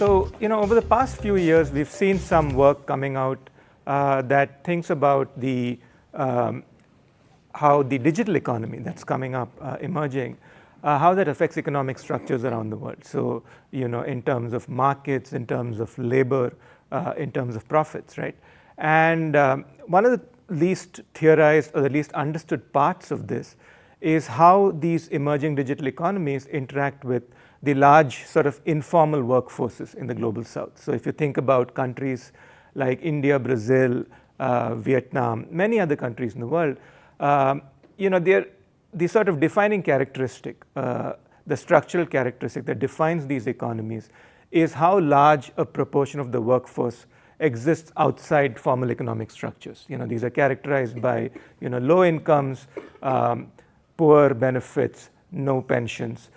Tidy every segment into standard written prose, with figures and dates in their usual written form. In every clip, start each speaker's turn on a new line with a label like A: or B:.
A: So, over the past few years, we've seen some work coming out that thinks about how the digital economy that's coming up, emerging, how that affects economic structures around the world. So, in terms of markets, in terms of labor, in terms of profits, right? And one of the least theorized or the least understood parts of this is how these emerging digital economies interact with the large sort of informal workforces in the global south. So if you think about countries like India, Brazil, Vietnam, many other countries in the world, they're the sort of defining characteristic, the structural characteristic that defines these economies is how large a proportion of the workforce exists outside formal economic structures. These are characterized by low incomes, poor benefits, no pensions.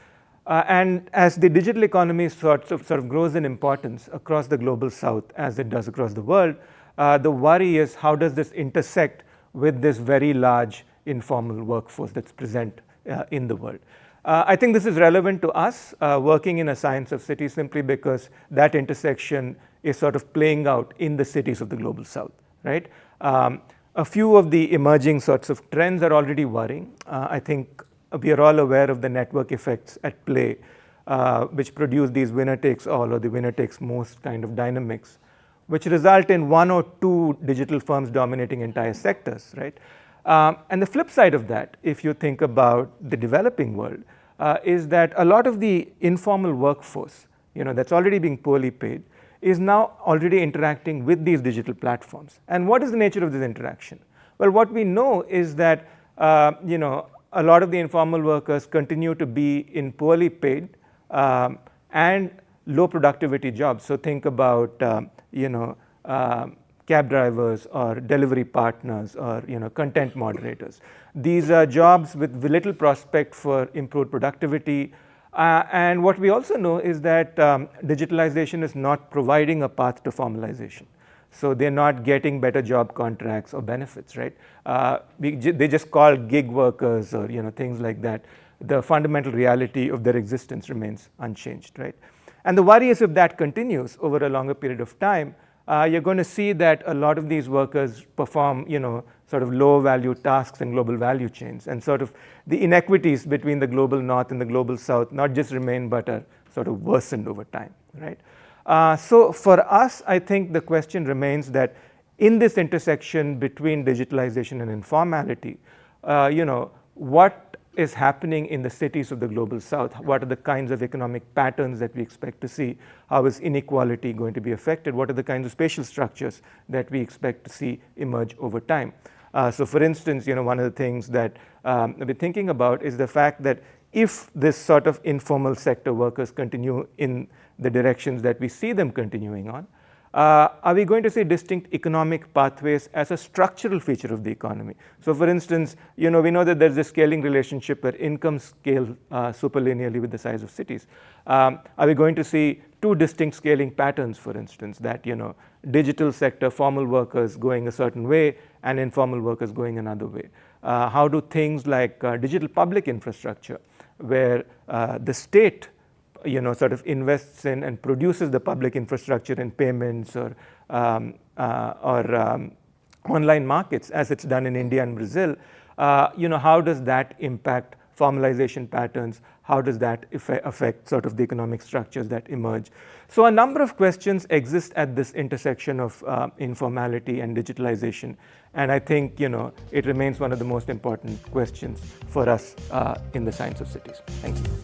A: And as the digital economy sort of grows in importance across the global south as it does across the world, the worry is how does this intersect with this very large informal workforce that's present in the world. I think this is relevant to us working in a science of cities simply because that intersection is sort of playing out in the cities of the global south, right? A few of the emerging sorts of trends are already worrying. I think we are all aware of the network effects at play, which produce these winner takes all or the winner takes most kind of dynamics, which result in one or two digital firms dominating entire sectors, right? And the flip side of that, if you think about the developing world, is that a lot of the informal workforce, that's already being poorly paid, is now already interacting with these digital platforms. And what is the nature of this interaction? Well, what we know is that, a lot of the informal workers continue to be in poorly paid and low productivity jobs. So think about, cab drivers or delivery partners or content moderators. These are jobs with little prospect for improved productivity. And what we also know is that digitalization is not providing a path to formalization. So they're not getting better job contracts or benefits, right? They just call gig workers or things like that. The fundamental reality of their existence remains unchanged, right? And the worry is if that continues over a longer period of time, you're going to see that a lot of these workers perform, sort of low value tasks in global value chains, and sort of the inequities between the global north and the global south not just remain but are sort of worsened over time, right? So for us, I think the question remains that in this intersection between digitalization and informality, what is happening in the cities of the global south? What are the kinds of economic patterns that we expect to see? How is inequality going to be affected? What are the kinds of spatial structures that we expect to see emerge over time? So for instance, one of the things that I've been thinking about is the fact that if this sort of informal sector workers continue in the directions that we see them continuing on, are we going to see distinct economic pathways as a structural feature of the economy? So for instance, we know that there's a scaling relationship where incomes scale superlinearly with the size of cities. Are we going to see two distinct scaling patterns, for instance, that digital sector formal workers going a certain way and informal workers going another way? How do things like digital public infrastructure, where the state sort of invests in and produces the public infrastructure in payments or online markets, as it's done in India and Brazil, how does that impact formalization patterns? How does that affect sort of the economic structures that emerge? So a number of questions exist at this intersection of informality and digitalization. And I think, it remains one of the most important questions for us in the science of cities. Thank you.